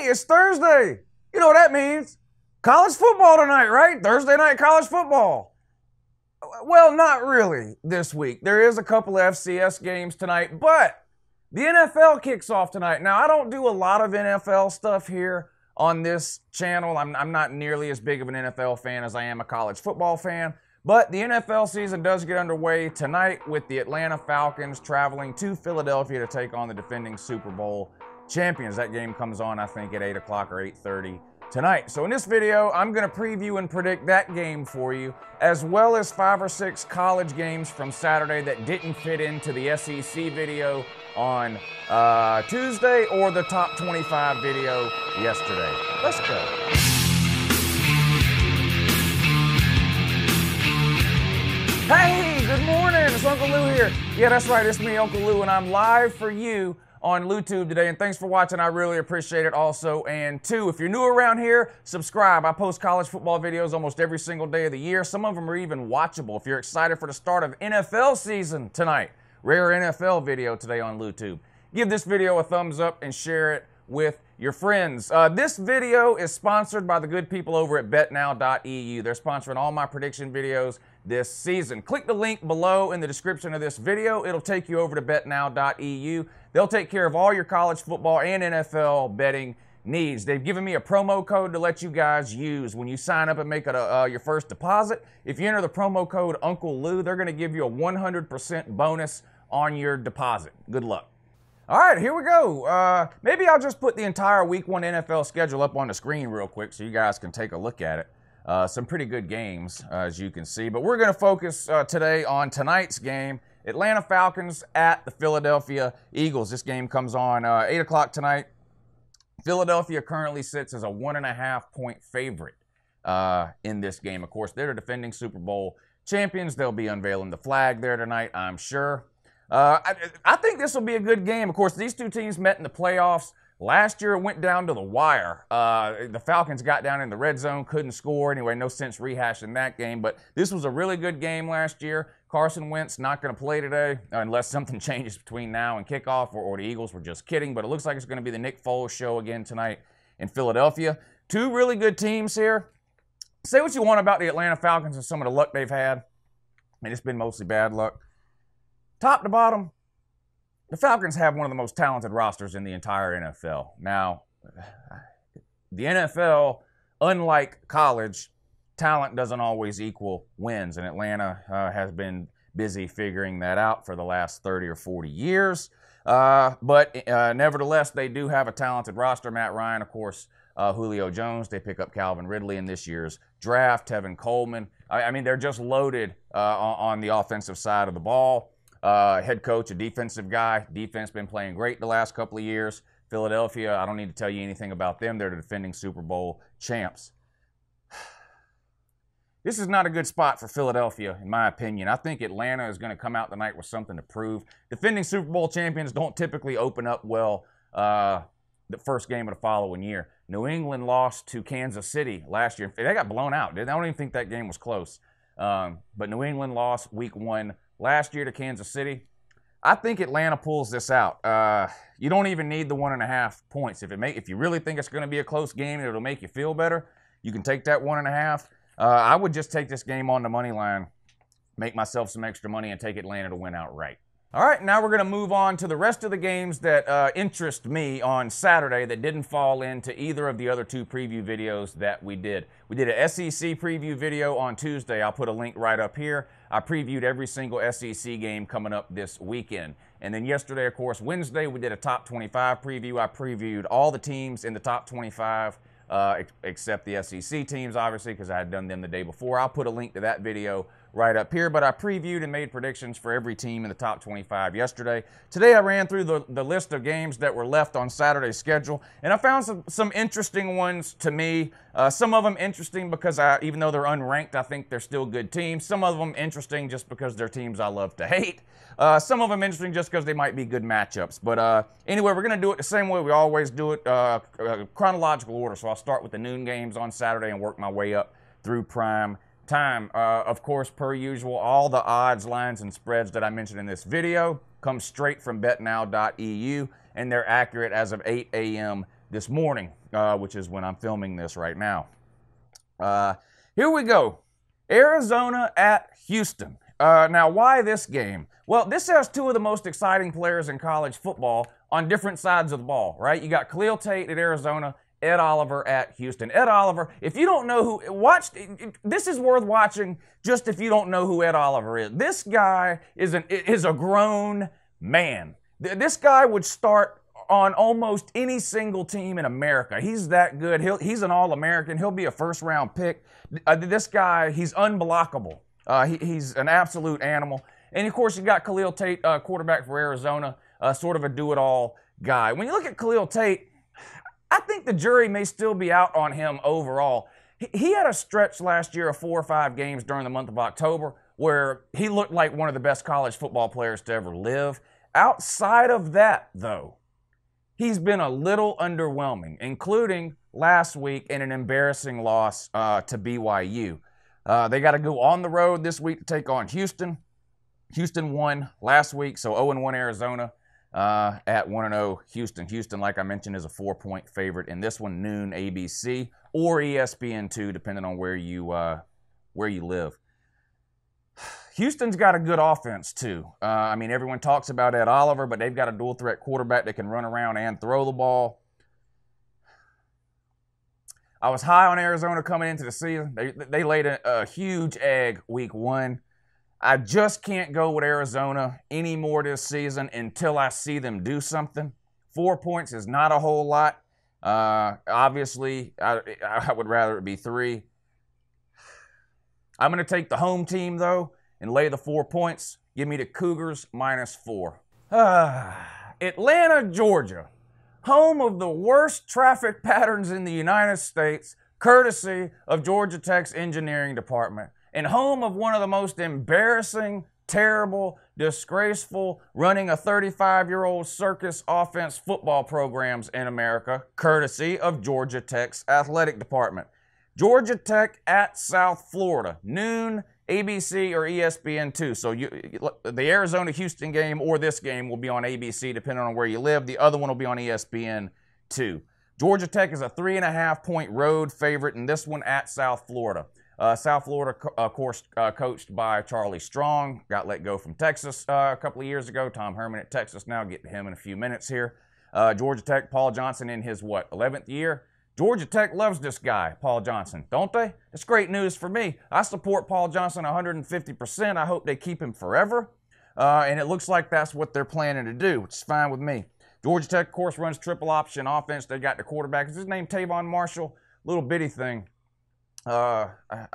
it's Thursday. You know what that means. College football tonight, right? Thursday night college football. Well, not really this week. There is a couple of FCS games tonight, but the NFL kicks off tonight. Now, I don't do a lot of NFL stuff here on this channel. I'm not nearly as big of an NFL fan as I am a college football fan, but the NFL season does get underway tonight with the Atlanta Falcons traveling to Philadelphia to take on the defending Super Bowl champions. That game comes on, I think, at 8 o'clock or 8:30 tonight. So in this video, I'm going to preview and predict that game for you, as well as 5 or 6 college games from Saturday that didn't fit into the SEC video on Tuesday or the top 25 video yesterday. Let's go. Hey, good morning. It's Uncle Lou here. Yeah, that's right. It's me, Uncle Lou, and I'm live for you on LouTube today, and thanks for watching. I really appreciate it also. And two, if you're new around here, subscribe. I post college football videos almost every single day of the year. Some of them are even watchable. If you're excited for the start of NFL season tonight, rare NFL video today on LouTube. Give this video a thumbs up and share it with your friends. This video is sponsored by the good people over at betnow.eu. They're sponsoring all my prediction videos this season. Click the link below in the description of this video. It'll take you over to betnow.eu. They'll take care of all your college football and NFL betting needs. They've given me a promo code to let you guys use when you sign up and make your first deposit. If you enter the promo code Uncle Lou, they're going to give you a 100% bonus on your deposit. Good luck. All right, here we go. Maybe I'll just put the entire Week 1 NFL schedule up on the screen real quick so you guys can take a look at it. Some pretty good games, as you can see. But we're going to focus today on tonight's game, Atlanta Falcons at the Philadelphia Eagles. This game comes on 8 o'clock tonight. Philadelphia currently sits as a 1.5-point favorite in this game. Of course, they're the defending Super Bowl champions. They'll be unveiling the flag there tonight, I'm sure. I think this will be a good game. Of course, these two teams met in the playoffs. Last year, it went down to the wire. The Falcons got down in the red zone, couldn't score. Anyway, no sense rehashing that game. But this was a really good game last year. Carson Wentz not going to play today unless something changes between now and kickoff, or the Eagles were just kidding. But it looks like it's going to be the Nick Foles show again tonight in Philadelphia. Two really good teams here. Say what you want about the Atlanta Falcons and some of the luck they've had. And it's been mostly bad luck. Top to bottom, the Falcons have one of the most talented rosters in the entire NFL. Now, the NFL, unlike college, talent doesn't always equal wins, and Atlanta has been busy figuring that out for the last 30 or 40 years. But nevertheless, they do have a talented roster. Matt Ryan, of course, Julio Jones. They pick up Calvin Ridley in this year's draft, Tevin Coleman. I mean, they're just loaded on the offensive side of the ball. Head coach, a defensive guy. Defense been playing great the last couple of years. Philadelphia, I don't need to tell you anything about them. They're the defending Super Bowl champs. This is not a good spot for Philadelphia, in my opinion. I think Atlanta is going to come out tonight with something to prove. Defending Super Bowl champions don't typically open up well the first game of the following year. New England lost to Kansas City last year. They got blown out. I don't even think that game was close. But New England lost Week 1 last year to Kansas City. I think Atlanta pulls this out. You don't even need the 1.5 points. If you really think it's going to be a close game and it'll make you feel better, you can take that 1.5. I would just take this game on the money line, make myself some extra money, and take Atlanta to win outright. All right, now we're going to move on to the rest of the games that interest me on Saturday that didn't fall into either of the other two preview videos that we did. We did an SEC preview video on Tuesday. I'll put a link right up here. I previewed every single SEC game coming up this weekend. And then yesterday, of course, Wednesday, we did a top 25 preview. I previewed all the teams in the top 25, except the SEC teams, obviously, because I had done them the day before. I'll put a link to that video right up here, but I previewed and made predictions for every team in the top 25 yesterday. Today I ran through the list of games that were left on Saturday's schedule, and I found some interesting ones to me. Some of them interesting because even though they're unranked, I think they're still good teams. Some of them interesting just because they're teams I love to hate. Some of them interesting just because they might be good matchups. But anyway, we're going to do it the same way we always do it, chronological order. So I'll start with the noon games on Saturday and work my way up through prime time. Of course, per usual, all the odds, lines, and spreads that I mentioned in this video come straight from betnow.eu, and they're accurate as of 8 a.m. this morning, which is when I'm filming this right now. Here we go. Arizona at Houston. Now, why this game? Well, this has two of the most exciting players in college football on different sides of the ball, right? You got Khalil Tate at Arizona, Ed Oliver at Houston. Ed Oliver, if you don't know who, this is worth watching just if you don't know who Ed Oliver is. This guy is a grown man. This guy would start on almost any single team in America. He's that good. He's an All-American. He'll be a first-round pick. This guy, he's unblockable. He's an absolute animal. And, of course, you got Khalil Tate, quarterback for Arizona, sort of a do-it-all guy. When you look at Khalil Tate, I think the jury may still be out on him overall. He had a stretch last year of 4 or 5 games during the month of October where he looked like one of the best college football players to ever live. Outside of that, though, he's been a little underwhelming, including last week in an embarrassing loss to BYU. They got to go on the road this week to take on Houston. Houston won last week, so 0-1 Arizona at 1-0 Houston. Houston, like I mentioned, is a 4-point favorite in this one, noon ABC or ESPN2, depending on where you live. Houston's got a good offense, too. I mean, everyone talks about Ed Oliver, but they've got a dual-threat quarterback that can run around and throw the ball. I was high on Arizona coming into the season. They laid a huge egg week 1. I just can't go with Arizona anymore this season until I see them do something. 4 points is not a whole lot. Obviously, I would rather it be 3. I'm going to take the home team, though, and lay the 4 points. Give me the Cougars -4. Atlanta, Georgia, home of the worst traffic patterns in the United States, courtesy of Georgia Tech's engineering department, and home of one of the most embarrassing, terrible, disgraceful, running a 35-year-old circus offense football programs in America, courtesy of Georgia Tech's athletic department. Georgia Tech at South Florida, noon, ABC or ESPN2. So the Arizona-Houston game or this game will be on ABC, depending on where you live. The other one will be on ESPN2. Georgia Tech is a 3.5-point road favorite in this one at South Florida. South Florida, of course, coached by Charlie Strong. Got let go from Texas a couple of years ago. Tom Herman at Texas now. Get to him in a few minutes here. Georgia Tech, Paul Johnson in his, 11th year? Georgia Tech loves this guy, Paul Johnson, don't they? It's great news for me. I support Paul Johnson 150%. I hope they keep him forever. And it looks like that's what they're planning to do, which is fine with me. Georgia Tech, of course, runs triple option offense. They got the quarterback. Is his name Tavon Marshall? Little bitty thing. I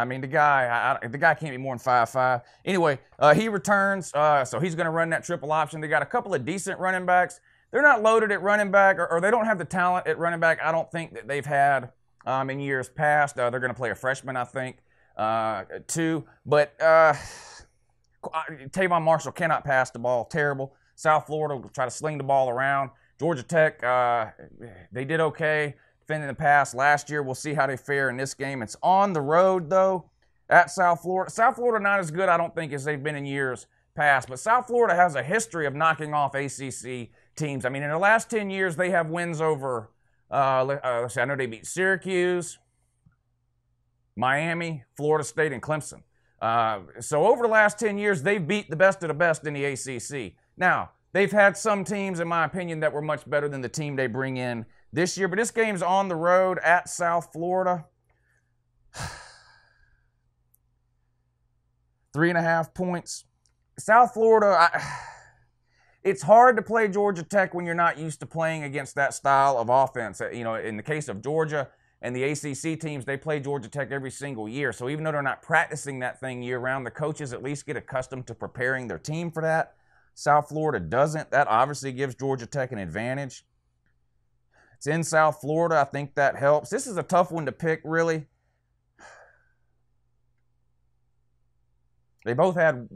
mean, the guy can't be more than 5'5". Anyway, he returns, so he's going to run that triple option. They got a couple of decent running backs. They're not loaded at running back, or they don't have the talent at running back I don't think that they've had in years past. They're going to play a freshman, I think, too. But Tavon Marshall cannot pass the ball. Terrible. South Florida will try to sling the ball around. Georgia Tech, they did okay defending the pass last year. We'll see how they fare in this game. It's on the road, though, at South Florida. South Florida not as good, I don't think, as they've been in years past. But South Florida has a history of knocking off ACC teams. I mean, in the last 10 years, they have wins over, let's see, I know they beat Syracuse, Miami, Florida State, and Clemson. So over the last 10 years, they've beat the best of the best in the ACC. Now, they've had some teams, in my opinion, that were much better than the team they bring in this year. But this game's on the road at South Florida. 3.5 points. South Florida, it's hard to play Georgia Tech when you're not used to playing against that style of offense. You know, in the case of Georgia and the ACC teams, they play Georgia Tech every single year. So even though they're not practicing that thing year-round, the coaches at least get accustomed to preparing their team for that. South Florida doesn't. That obviously gives Georgia Tech an advantage. It's in South Florida. I think that helps. This is a tough one to pick, really. They both had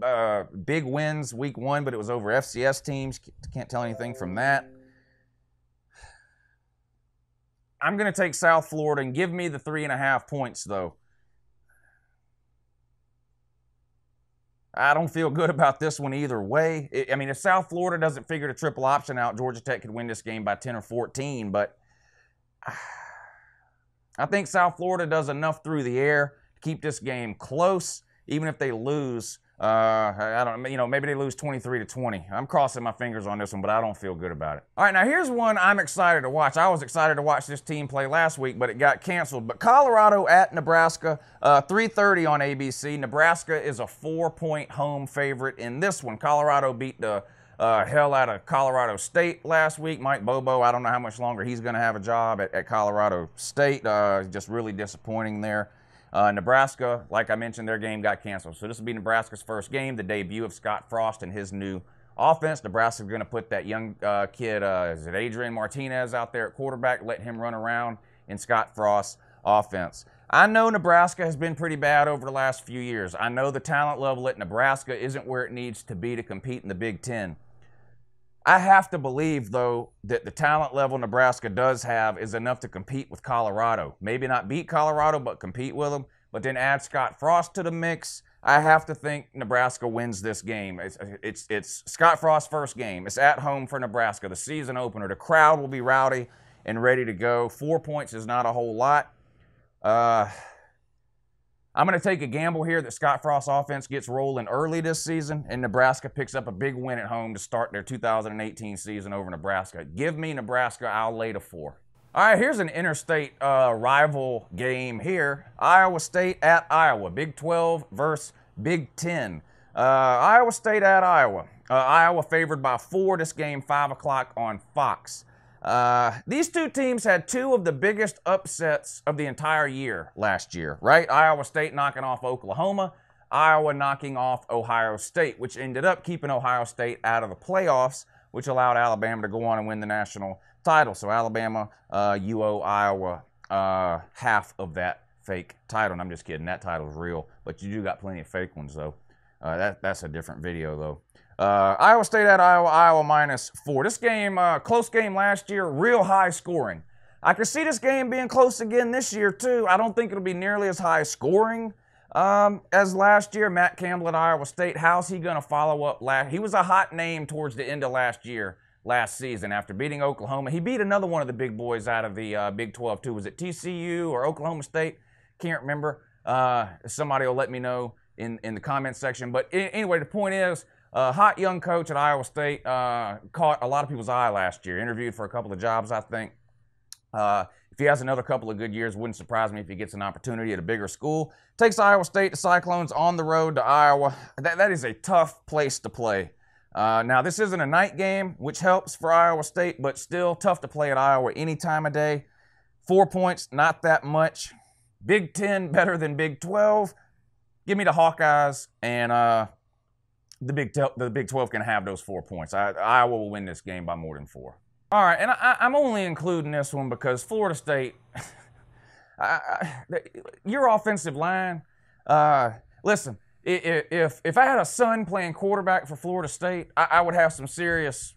big wins week 1, but it was over FCS teams. Can't tell anything from that. I'm going to take South Florida and give me the 3.5 points, though. I don't feel good about this one either way. I mean, if South Florida doesn't figure the triple option out, Georgia Tech could win this game by 10 or 14, but I think South Florida does enough through the air to keep this game close, even if they lose. I don't, you know, maybe they lose 23-20. I'm crossing my fingers on this one, but I don't feel good about it. All right, now here's one I'm excited to watch. I was excited to watch this team play last week, but it got canceled. But Colorado at Nebraska, 3:30 on ABC. Nebraska is a 4-point home favorite in this one. Colorado beat the hell out of Colorado State last week. Mike Bobo, I don't know how much longer he's going to have a job at Colorado State. Just really disappointing there. Nebraska, like I mentioned, their game got canceled. So this will be Nebraska's first game, the debut of Scott Frost and his new offense. Nebraska's going to put that young kid, is it Adrian Martinez, out there at quarterback, let him run around in Scott Frost's offense. I know Nebraska has been pretty bad over the last few years. I know the talent level at Nebraska isn't where it needs to be to compete in the Big Ten. I have to believe, though, that the talent level Nebraska does have is enough to compete with Colorado. Maybe not beat Colorado, but compete with them. But then add Scott Frost to the mix. I have to think Nebraska wins this game. It's Scott Frost's first game. It's at home for Nebraska, the season opener. The crowd will be rowdy and ready to go. 4 points is not a whole lot. I'm going to take a gamble here that Scott Frost's offense gets rolling early this season, and Nebraska picks up a big win at home to start their 2018 season over Nebraska. Give me Nebraska. I'll lay the 4. All right, here's an interstate rival game here. Iowa State at Iowa. Big 12 versus Big 10. Iowa State at Iowa. Iowa favored by 4. This game, 5 o'clock on Fox. These two teams had 2 of the biggest upsets of the entire year last year, right? Iowa State knocking off Oklahoma, Iowa knocking off Ohio State, which ended up keeping Ohio State out of the playoffs, which allowed Alabama to go on and win the national title. So Alabama, you owe Iowa half of that fake title. And I'm just kidding, that title's real, but you do got plenty of fake ones, though. That's a different video, though. Iowa State at Iowa, Iowa -4. This game, close game last year, real high scoring. I could see this game being close again this year, too. I don't think it'll be nearly as high scoring as last year. Matt Campbell at Iowa State, how's he going to follow up? He was a hot name towards the end of last season after beating Oklahoma. He beat another one of the big boys out of the Big 12, too. Was it TCU or Oklahoma State? Can't remember. Somebody will let me know in the comments section. But anyway, the point is, hot young coach at Iowa State caught a lot of people's eye last year. Interviewed for a couple of jobs, I think. If he has another couple of good years, wouldn't surprise me if he gets an opportunity at a bigger school. Takes Iowa State, the Cyclones, on the road to Iowa. That is a tough place to play. Now, this isn't a night game, which helps for Iowa State, but still tough to play at Iowa any time of day. 4 points, not that much. Big 10 better than Big 12. Give me the Hawkeyes, and the Big 12 can have those 4 points. Iowa will win this game by more than 4. All right, and I'm only including this one because Florida State, your offensive line, listen, if I had a son playing quarterback for Florida State, I would have some serious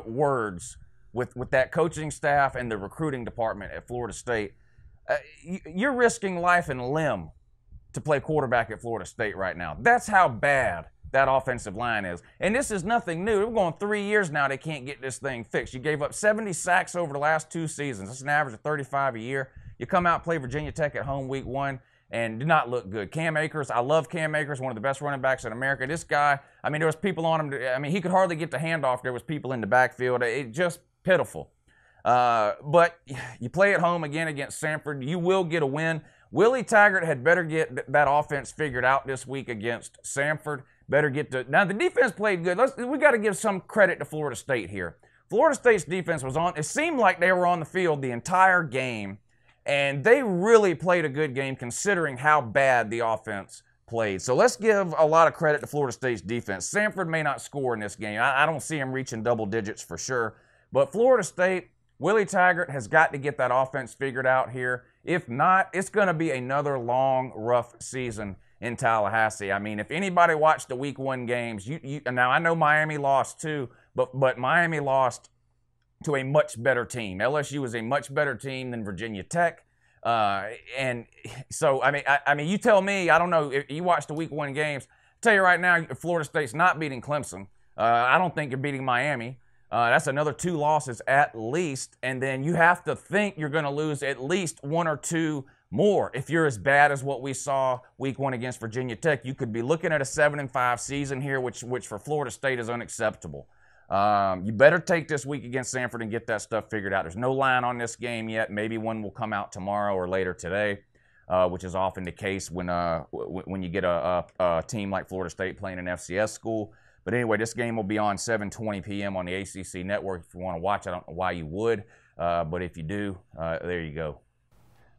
words with that coaching staff and the recruiting department at Florida State. You're risking life and limb to play quarterback at Florida State right now. That's how bad that offensive line is. And this is nothing new. We're going 3 years now they can't get this thing fixed. You gave up 70 sacks over the last 2 seasons. That's an average of 35 a year. You come out and play Virginia Tech at home week 1 and did not look good. Cam Akers, I love Cam Akers, one of the best running backs in America. This guy, I mean, there was people on him. I mean, he could hardly get the handoff. There was people in the backfield. It just pitiful. But you play at home again against Samford. You will get a win. Willie Taggart had better get that offense figured out this week against Samford. Better get to now. The defense played good. We got to give some credit to Florida State here. Florida State's defense was on. It seemed like they were on the field the entire game, and they really played a good game considering how bad the offense played. So let's give a lot of credit to Florida State's defense. Samford may not score in this game. I don't see him reaching double digits for sure. But Florida State, Willie Taggart has got to get that offense figured out here. If not, it's going to be another long, rough season in Tallahassee. I mean, if anybody watched the week 1 games, now I know Miami lost too, but Miami lost to a much better team. LSU is a much better team than Virginia Tech. And so, I mean, you tell me, I don't know, if you watched the week 1 games, I'll tell you right now, Florida State's not beating Clemson. I don't think you're beating Miami. That's another 2 losses at least, and then you have to think you're going to lose at least 1 or 2 more. If you're as bad as what we saw week 1 against Virginia Tech, you could be looking at a 7-5 season here, which for Florida State is unacceptable. You better take this week against Samford and get that stuff figured out. There's no line on this game yet. Maybe one will come out tomorrow or later today, which is often the case when you get a team like Florida State playing an FCS school. But anyway, this game will be on 7:20 p.m. on the ACC network. If you want to watch, I don't know why you would, but if you do, there you go.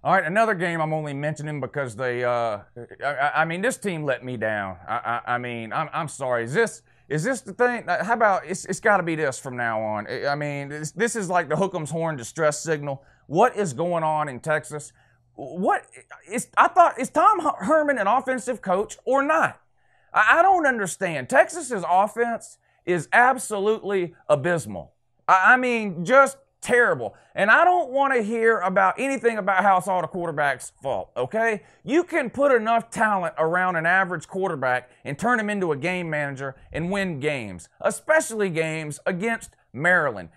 All right, another game I'm only mentioning because they, I mean, this team let me down. I mean, I'm sorry. Is this the thing? How about it's got to be this from now on? I mean, this is like the Hook'em's horn distress signal. What is going on in Texas? I thought, is Tom Herman an offensive coach or not? I don't understand. Texas's offense is absolutely abysmal. I mean, just terrible. And I don't want to hear about anything about how it's all the quarterback's fault, okay? You can put enough talent around an average quarterback and turn him into a game manager and win games, especially games against Maryland.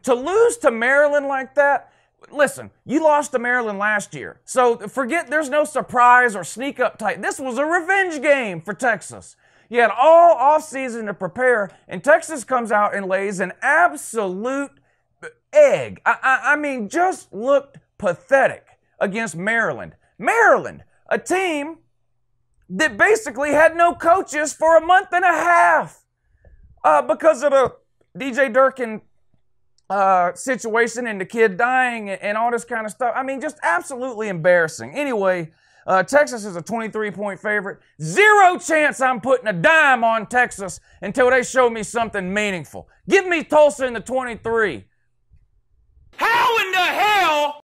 To lose to Maryland like that, listen, you lost to Maryland last year. So forget there's no surprise or sneak up type. This was a revenge game for Texas. You had all offseason to prepare, and Texas comes out and lays an absolute egg. I mean, just looked pathetic against Maryland. Maryland, a team that basically had no coaches for a month and a half because of the DJ Durkin situation and the kid dying and all this kind of stuff. I mean, just absolutely embarrassing. Anyway, Texas is a 23-point favorite. Zero chance I'm putting a dime on Texas until they show me something meaningful. Give me Tulsa in the 23. How in the hell